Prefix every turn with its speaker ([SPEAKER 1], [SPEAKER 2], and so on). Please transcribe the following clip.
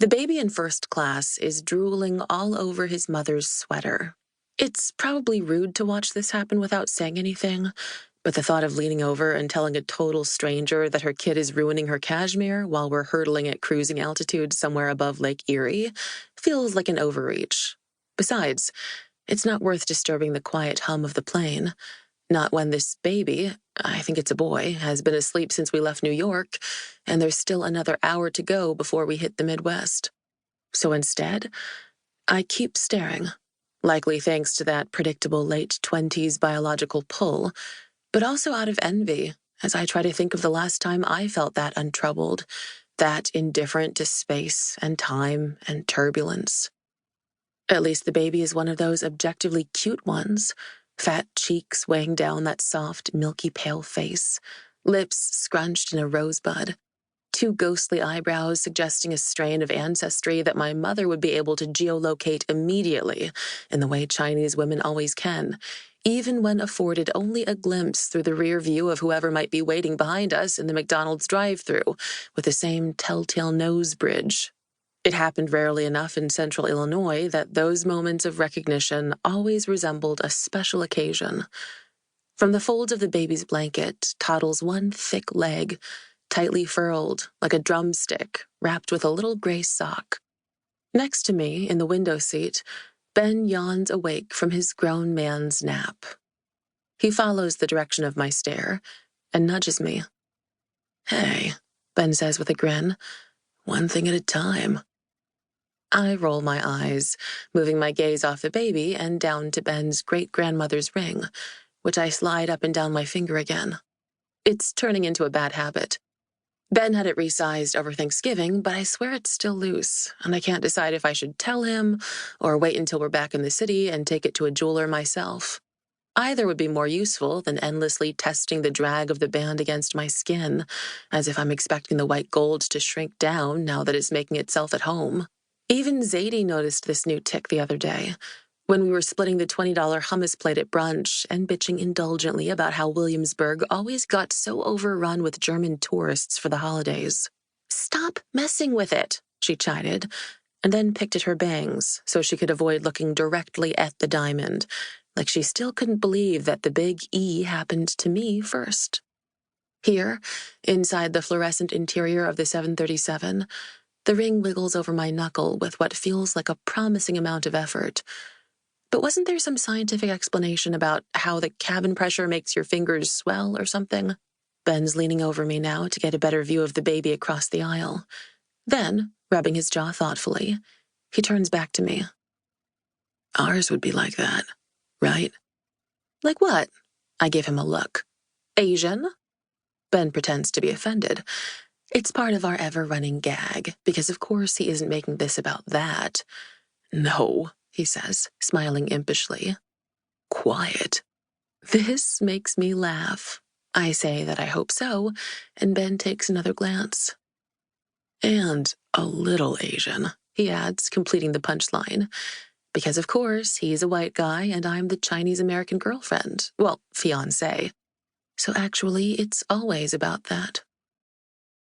[SPEAKER 1] The baby in first class is drooling all over his mother's sweater. It's probably rude to watch this happen without saying anything, but the thought of leaning over and telling a total stranger that her kid is ruining her cashmere while we're hurtling at cruising altitude somewhere above Lake Erie feels like an overreach. Besides, it's not worth disturbing the quiet hum of the plane. Not when this baby, I think it's a boy, has been asleep since we left New York, and there's still another hour to go before we hit the Midwest. So instead, I keep staring, likely thanks to that predictable late 20s biological pull, but also out of envy as I try to think of the last time I felt that untroubled, that indifferent to space and time and turbulence. At least the baby is one of those objectively cute ones, fat cheeks weighing down that soft, milky pale face, lips scrunched in a rosebud, two ghostly eyebrows suggesting a strain of ancestry that my mother would be able to geolocate immediately in the way Chinese women always can, even when afforded only a glimpse through the rear view of whoever might be waiting behind us in the McDonald's drive-thru with the same telltale nose bridge. It happened rarely enough in central Illinois that those moments of recognition always resembled a special occasion. From the folds of the baby's blanket toddles one thick leg, tightly furled like a drumstick wrapped with a little gray sock. Next to me, in the window seat, Ben yawns awake from his grown man's nap. He follows the direction of my stare and nudges me. "Hey," Ben says with a grin, "one thing at a time." I roll my eyes, moving my gaze off the baby and down to Ben's great-grandmother's ring, which I slide up and down my finger again. It's turning into a bad habit. Ben had it resized over Thanksgiving, but I swear it's still loose, and I can't decide if I should tell him or wait until we're back in the city and take it to a jeweler myself. Either would be more useful than endlessly testing the drag of the band against my skin, as if I'm expecting the white gold to shrink down now that it's making itself at home. Even Zadie noticed this new tick the other day, when we were splitting the $20 hummus plate at brunch and bitching indulgently about how Williamsburg always got so overrun with German tourists for the holidays. "Stop messing with it," she chided, and then picked at her bangs so she could avoid looking directly at the diamond, like she still couldn't believe that the big E happened to me first. Here, inside the fluorescent interior of the 737, the ring wiggles over my knuckle with what feels like a promising amount of effort. But wasn't there some scientific explanation about how the cabin pressure makes your fingers swell or something? Ben's leaning over me now to get a better view of the baby across the aisle. Then, rubbing his jaw thoughtfully, he turns back to me. "Ours would be like that, right?" "Like what?" I give him a look. "Asian?" Ben pretends to be offended. It's part of our ever-running gag, because of course he isn't making this about that. "No," he says, smiling impishly. "Quiet." This makes me laugh. I say that I hope so, and Ben takes another glance. "And a little Asian," he adds, completing the punchline. Because of course, he's a white guy and I'm the Chinese-American girlfriend. Well, fiancé. So actually, it's always about that.